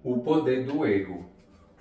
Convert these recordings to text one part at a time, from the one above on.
O poder do erro.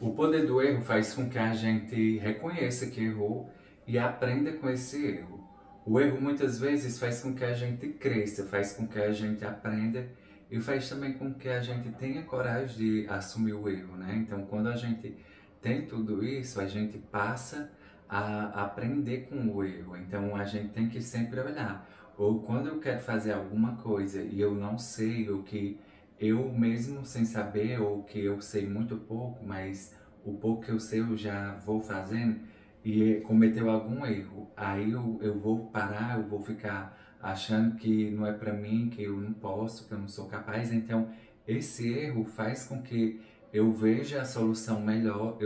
O poder do erro faz com que a gente reconheça que errou e aprenda com esse erro. O erro muitas vezes faz com que a gente cresça, faz com que a gente aprenda e faz também com que a gente tenha coragem de assumir o erro, né? Então, quando a gente tem tudo isso, a gente passa a aprender com o erro. Então, a gente tem que sempre olhar. Ou quando eu quero fazer alguma coisa e eu não sei o que eu mesmo sem saber, ou que eu sei muito pouco, mas o pouco que eu sei eu já vou fazendo, e cometeu algum erro, aí eu vou parar, eu vou ficar achando que não é para mim, que eu não posso, que eu não sou capaz. Então esse erro faz com que eu veja a solução melhor,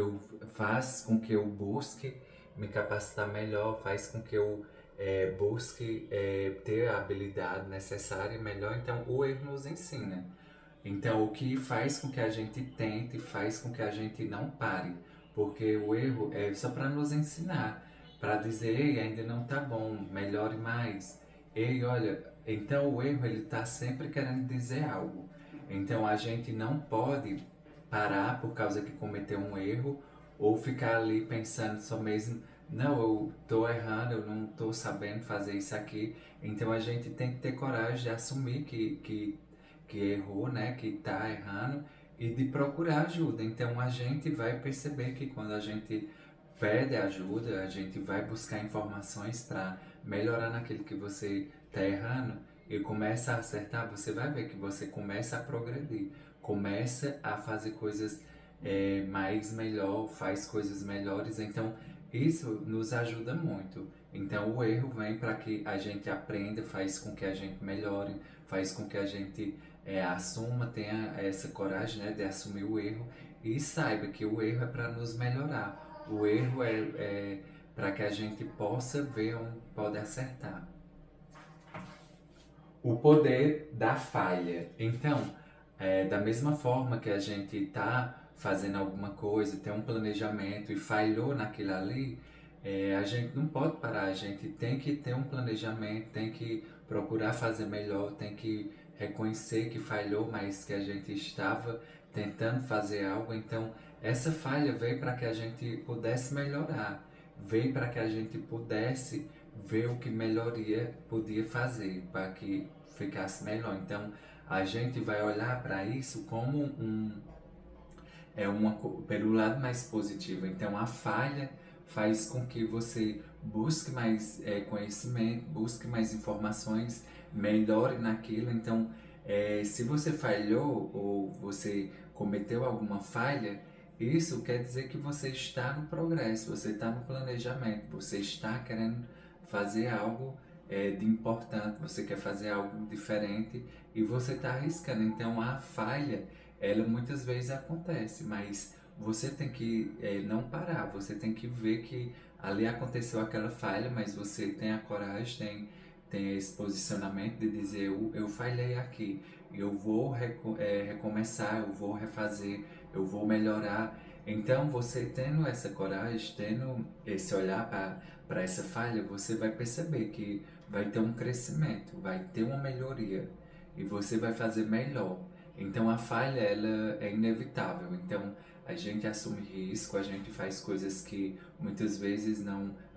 faz com que eu busque me capacitar melhor, faz com que eu busque ter a habilidade necessária e melhor. Então o erro nos ensina. Então, o que faz com que a gente tente, faz com que a gente não pare, porque o erro é só para nos ensinar, para dizer, ei, ainda não tá bom, melhore mais. Ei, olha, então o erro ele tá sempre querendo dizer algo. Então, a gente não pode parar por causa que cometeu um erro ou ficar ali pensando só mesmo, não, eu tô errando, eu não tô sabendo fazer isso aqui. Então, a gente tem que ter coragem de assumir que errou, né, que está errando e de procurar ajuda. Então a gente vai perceber que quando a gente pede ajuda, a gente vai buscar informações para melhorar naquilo que você está errando e começa a acertar, você vai ver que você começa a progredir, começa a fazer coisas mais melhor, faz coisas melhores. Então isso nos ajuda muito. Então o erro vem para que a gente aprenda, faz com que a gente melhore, faz com que a gente assuma, tenha essa coragem, né, de assumir o erro e saiba que o erro é para nos melhorar. O erro é para que a gente possa ver onde pode acertar. O poder da falha. Então, da mesma forma que a gente está fazendo alguma coisa, tem um planejamento e falhou naquilo ali, a gente não pode parar, a gente tem que ter um planejamento, tem que procurar fazer melhor, tem que reconhecer que falhou, mas que a gente estava tentando fazer algo. Então, essa falha veio para que a gente pudesse melhorar, veio para que a gente pudesse ver o que melhoria podia fazer para que ficasse melhor. Então a gente vai olhar para isso como pelo lado mais positivo. Então a falha faz com que você busque mais conhecimento, busque mais informações, melhore naquilo. Então se você falhou ou você cometeu alguma falha, isso quer dizer que você está no progresso, você está no planejamento, você está querendo fazer algo de importante, você quer fazer algo diferente e você está arriscando. Então a falha, ela muitas vezes acontece, mas você tem que não parar, você tem que ver que ali aconteceu aquela falha, mas você tem a coragem, tem esse posicionamento de dizer eu falhei aqui, eu vou recomeçar, eu vou refazer, eu vou melhorar. Então você tendo essa coragem, tendo esse olhar para essa falha, você vai perceber que vai ter um crescimento, vai ter uma melhoria e você vai fazer melhor. Então a falha ela é inevitável. Então a gente assume risco, a gente faz coisas que muitas vezes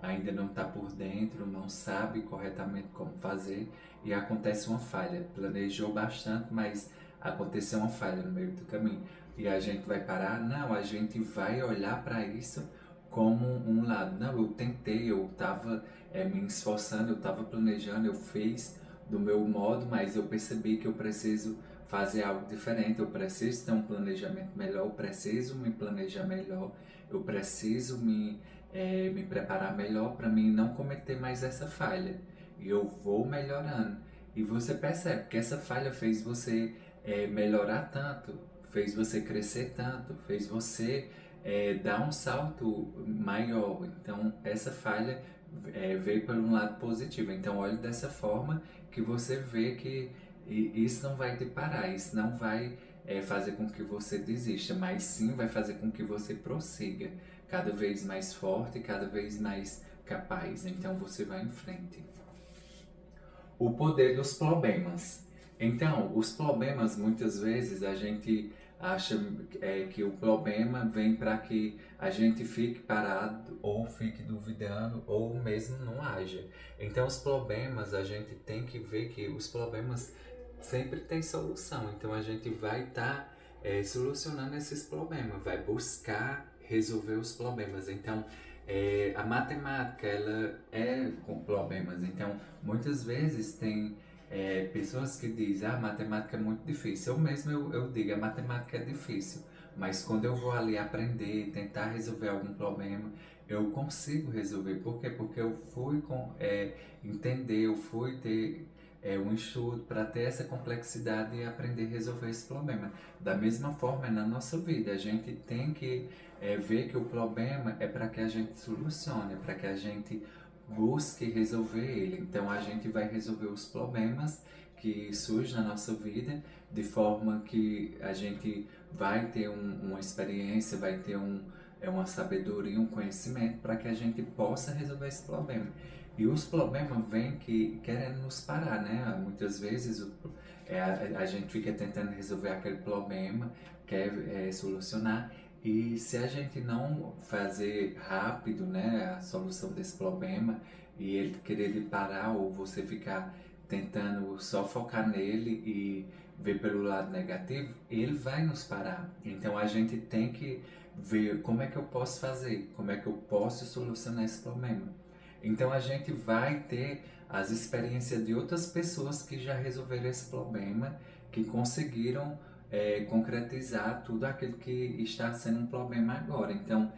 ainda não está por dentro, não sabe corretamente como fazer e acontece uma falha. Planejou bastante, mas aconteceu uma falha no meio do caminho. E a gente vai parar? Não, a gente vai olhar para isso como um lado. Não, eu tentei, eu estava me esforçando, eu estava planejando, eu fiz do meu modo, mas eu percebi que eu preciso fazer algo diferente, eu preciso ter um planejamento melhor, eu preciso me planejar melhor, eu preciso me preparar melhor para mim não cometer mais essa falha. E eu vou melhorando. E você percebe que essa falha fez você melhorar tanto, fez você crescer tanto, fez você dar um salto maior. Então, essa falha veio por um lado positivo. Então, olhe dessa forma que você vê que isso não vai te parar, isso não vai fazer com que você desista, mas sim vai fazer com que você prossiga cada vez mais forte, cada vez mais capaz. Então, você vai em frente. O poder dos problemas. Então, os problemas muitas vezes a gente acha que o problema vem para que a gente fique parado ou fique duvidando ou mesmo não haja. Então os problemas, a gente tem que ver que os problemas sempre têm solução. Então a gente vai estar solucionando esses problemas, vai buscar resolver os problemas. Então a matemática, ela é com problemas. Então muitas vezes tem pessoas que dizem, ah, matemática é muito difícil. Eu digo, a matemática é difícil, mas quando eu vou ali aprender, tentar resolver algum problema, eu consigo resolver. Por quê? Porque eu fui entender, eu fui ter um estudo para ter essa complexidade e aprender a resolver esse problema. Da mesma forma, é na nossa vida, a gente tem que ver que o problema é para que a gente solucione, é para que a gente busque resolver ele. Então a gente vai resolver os problemas que surgem na nossa vida de forma que a gente vai ter uma experiência, vai ter uma sabedoria, um conhecimento para que a gente possa resolver esse problema. E os problemas vêm que querendo nos parar, né? Muitas vezes a gente fica tentando resolver aquele problema, quer solucionar, e se a gente não fazer rápido, né, a solução desse problema e ele querer de parar ou você ficar tentando só focar nele e ver pelo lado negativo, ele vai nos parar. Então a gente tem que ver como é que eu posso fazer, como é que eu posso solucionar esse problema. Então a gente vai ter as experiências de outras pessoas que já resolveram esse problema, que conseguiram concretizar tudo aquilo que está sendo um problema agora. Então,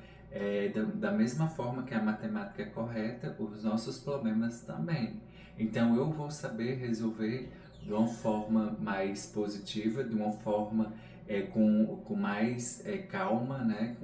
da mesma forma que a matemática é correta, os nossos problemas também. Então, eu vou saber resolver de uma forma mais positiva, de uma forma com mais calma, né?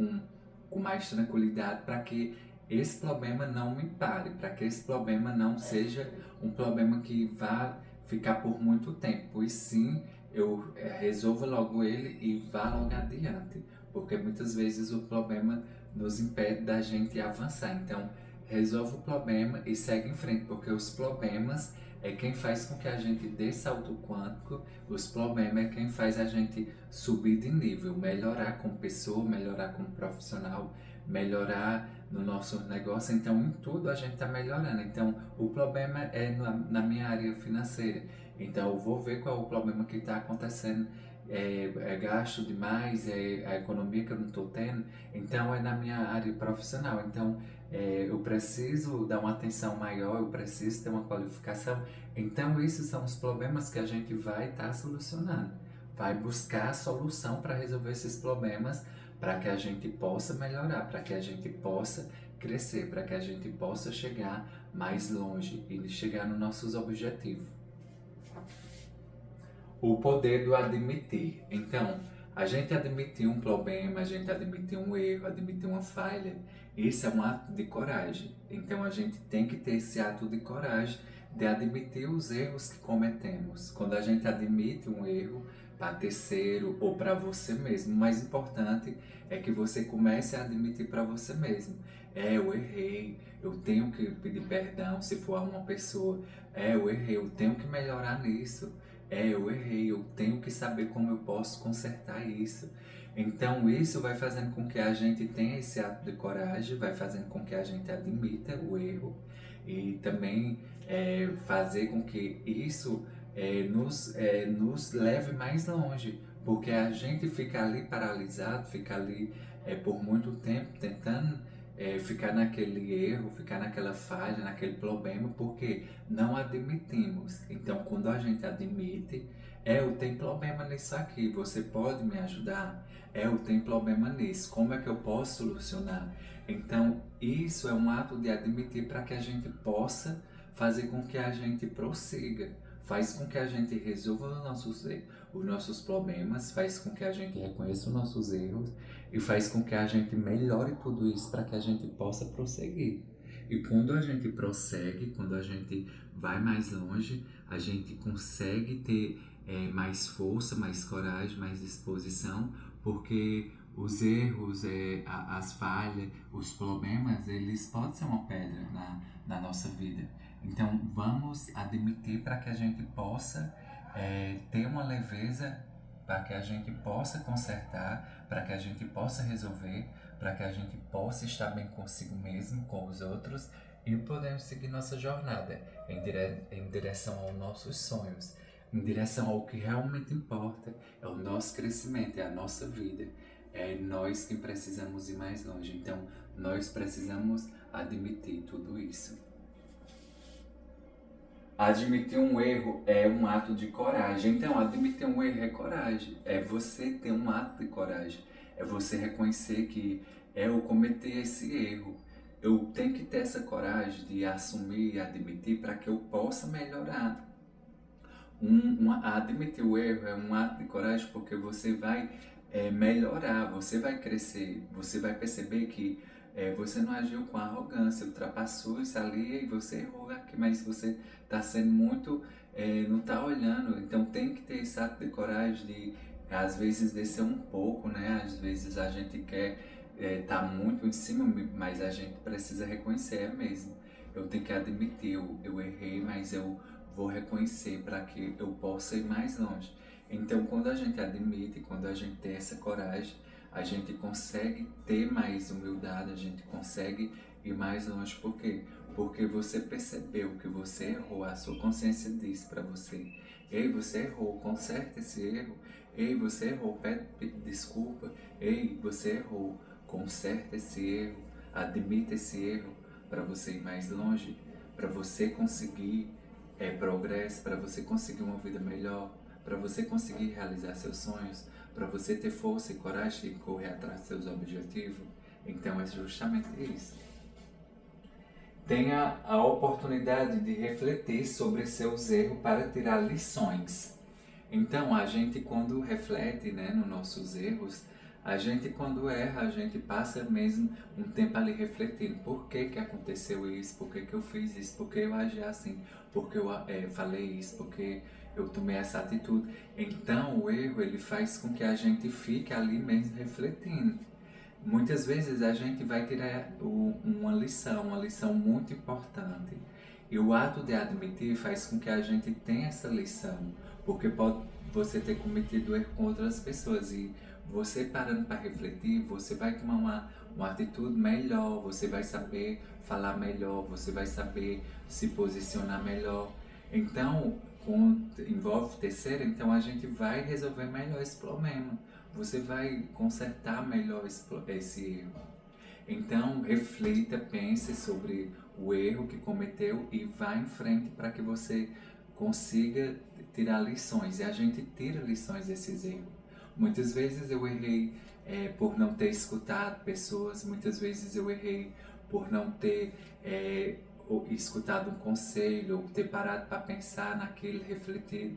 Com mais tranquilidade, para que esse problema não me pare, para que esse problema não seja um problema que vá ficar por muito tempo, e sim eu resolva logo ele e vá logo adiante, porque muitas vezes o problema nos impede da gente avançar. Então, resolva o problema e segue em frente, porque os problemas é quem faz com que a gente dê salto quântico, os problemas é quem faz a gente subir de nível, melhorar como pessoa, melhorar como profissional, melhorar no nosso negócio. Então, em tudo a gente está melhorando. Então, o problema é na minha área financeira. Então, eu vou ver qual é o problema que está acontecendo. Gasto demais, a economia que eu não estou tendo. Então, é na minha área profissional. Então, eu preciso dar uma atenção maior, eu preciso ter uma qualificação. Então, esses são os problemas que a gente vai estar solucionando. Vai buscar a solução para resolver esses problemas, para que a gente possa melhorar, para que a gente possa crescer, para que a gente possa chegar mais longe e chegar nos nossos objetivos. O poder do admitir. Então, a gente admitir um problema, a gente admitir um erro, admitir uma falha, isso é um ato de coragem. Então, a gente tem que ter esse ato de coragem de admitir os erros que cometemos. Quando a gente admite um erro para terceiro ou para você mesmo, o mais importante é que você comece a admitir para você mesmo. Eu errei, eu tenho que pedir perdão se for a uma pessoa. Eu errei, eu tenho que melhorar nisso. Eu errei, eu tenho que saber como eu posso consertar isso. Então, isso vai fazendo com que a gente tenha esse ato de coragem, vai fazendo com que a gente admita o erro e também fazer com que isso nos leve mais longe, porque a gente fica ali paralisado, fica ali por muito tempo tentando ficar naquele erro, ficar naquela falha, naquele problema, porque não admitimos. Então, quando a gente admite, eu tenho problema nisso aqui, você pode me ajudar? Eu tenho problema nisso, como é que eu posso solucionar? Então, isso é um ato de admitir para que a gente possa fazer com que a gente prossiga, faz com que a gente resolva os nossos problemas, faz com que a gente reconheça os nossos erros e faz com que a gente melhore tudo isso para que a gente possa prosseguir. E quando a gente prossegue, quando a gente vai mais longe, a gente consegue ter mais força, mais coragem, mais disposição, porque os erros, as falhas, os problemas, eles podem ser uma pedra na nossa vida. Então, vamos admitir para que a gente possa ter uma leveza para que a gente possa consertar, para que a gente possa resolver, para que a gente possa estar bem consigo mesmo, com os outros e podemos seguir nossa jornada em direção aos nossos sonhos, em direção ao que realmente importa, é o nosso crescimento, é a nossa vida. É nós que precisamos ir mais longe, então nós precisamos admitir tudo isso. Admitir um erro é um ato de coragem. Então, admitir um erro é coragem. É você ter um ato de coragem. É você reconhecer que eu cometi esse erro. Eu tenho que ter essa coragem de assumir e admitir para que eu possa melhorar. Admitir o erro é um ato de coragem porque você vai melhorar, você vai crescer, você vai perceber que você não agiu com arrogância, ultrapassou isso ali e você errou aqui, mas você está sendo muito, não está olhando, então tem que ter esse ato de coragem de, às vezes, descer um pouco, né? Às vezes a gente quer tá muito em cima, mas a gente precisa reconhecer, é mesmo. Eu tenho que admitir, eu errei, mas eu vou reconhecer para que eu possa ir mais longe. Então, quando a gente admite, quando a gente tem essa coragem, a gente consegue ter mais humildade, a gente consegue ir mais longe. Por quê? Porque você percebeu que você errou, a sua consciência diz para você: ei, você errou, conserta esse erro. Ei, você errou, pede desculpa. Ei, você errou, conserta esse erro, admita esse erro para você ir mais longe, para você conseguir progresso, para você conseguir uma vida melhor, para você conseguir realizar seus sonhos, para você ter força e coragem de correr atrás dos seus objetivos. Então é justamente isso. Tenha a oportunidade de refletir sobre seus erros para tirar lições. Então, a gente quando reflete, né, nos nossos erros, a gente quando erra, a gente passa mesmo um tempo ali refletindo por que que aconteceu isso, por que que eu fiz isso, por que eu agi assim, por que eu falei isso, por que eu tomei essa atitude. Então, o erro, ele faz com que a gente fique ali mesmo refletindo. Muitas vezes a gente vai tirar uma lição muito importante. E o ato de admitir faz com que a gente tenha essa lição, porque pode você ter cometido erro com outras pessoas e você parando para refletir, você vai tomar uma atitude melhor, você vai saber falar melhor, você vai saber se posicionar melhor. Então, envolve terceiro, então a gente vai resolver melhor esse problema. Você vai consertar melhor esse erro. Então, reflita, pense sobre o erro que cometeu e vá em frente para que você consiga tirar lições. E a gente tira lições desses erros. Muitas vezes eu errei por não ter escutado pessoas, muitas vezes eu errei por não ter escutado um conselho, ou ter parado para pensar naquilo, refletir.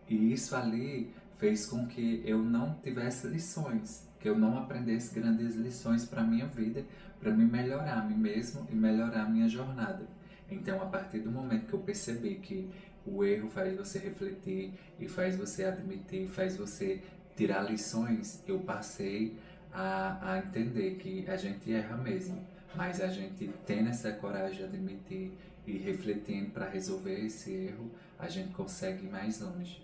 E isso ali fez com que eu não tivesse lições, que eu não aprendesse grandes lições para a minha vida, para me melhorar a mim mesmo e melhorar a minha jornada. Então, a partir do momento que eu percebi que o erro faz você refletir e faz você admitir, faz você tirar lições, eu passei a entender que a gente erra mesmo, mas a gente tendo essa coragem de admitir e refletindo para resolver esse erro, a gente consegue ir mais longe.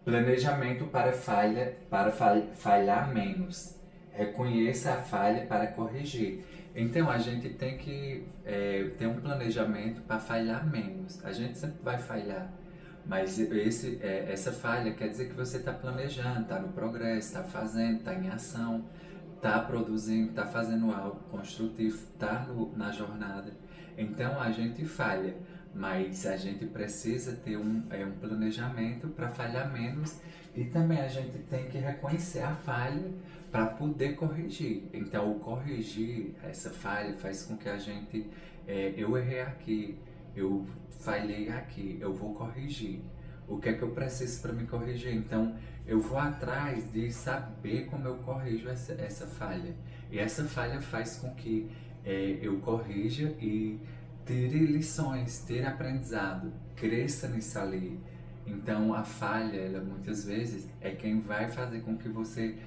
Planejamento para falhar menos. Reconheça a falha para corrigir. Então a gente tem que ter um planejamento para falhar menos. A gente sempre vai falhar, mas essa falha quer dizer que você está planejando, está no progresso, está fazendo, está em ação, está produzindo, está fazendo algo construtivo, está na jornada. Então a gente falha, mas a gente precisa ter um planejamento para falhar menos e também a gente tem que reconhecer a falha para poder corrigir. Então, o corrigir essa falha faz com que a gente, eu errei aqui, eu falhei aqui, eu vou corrigir. O que é que eu preciso para me corrigir? Então, eu vou atrás de saber como eu corrijo essa falha. E essa falha faz com que eu corrija e tire lições, tire aprendizado, cresça nisso ali. Então a falha, ela muitas vezes é quem vai fazer com que você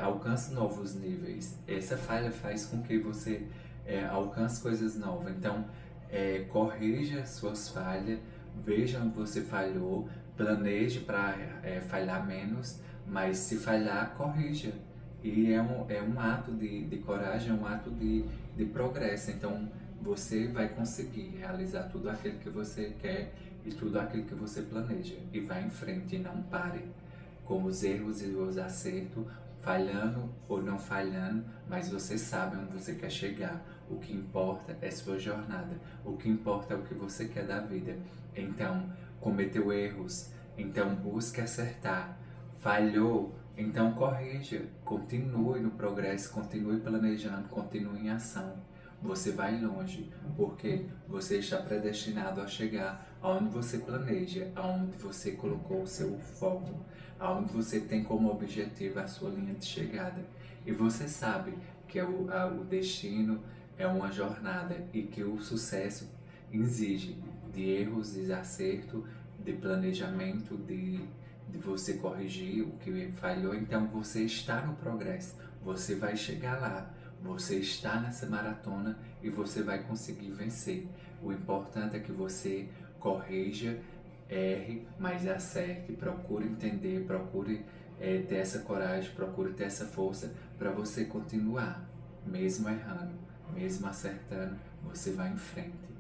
alcance novos níveis. Essa falha faz com que você alcance coisas novas. Então corrija suas falhas, veja onde você falhou, planeje para falhar menos, mas se falhar, corrija. E é um ato de coragem, é um ato de progresso. Então, você vai conseguir realizar tudo aquilo que você quer e tudo aquilo que você planeja. E vá em frente e não pare com os erros e os acertos, falhando ou não falhando, mas você sabe onde você quer chegar. O que importa é sua jornada. O que importa é o que você quer da vida. Então, cometeu erros, então busque acertar. Falhou, então corrija. Continue no progresso, continue planejando, continue em ação. Você vai longe, porque você está predestinado a chegar aonde você planeja, aonde você colocou o seu foco, aonde você tem como objetivo a sua linha de chegada. E você sabe que o destino é uma jornada e que o sucesso exige de erros, de acerto, de planejamento, de você corrigir o que falhou. Então você está no progresso, você vai chegar lá, você está nessa maratona e você vai conseguir vencer. O importante é que você corrija, erre, mas acerte, procure entender, procure ter essa coragem, procure ter essa força para você continuar, mesmo errando, mesmo acertando, você vai em frente.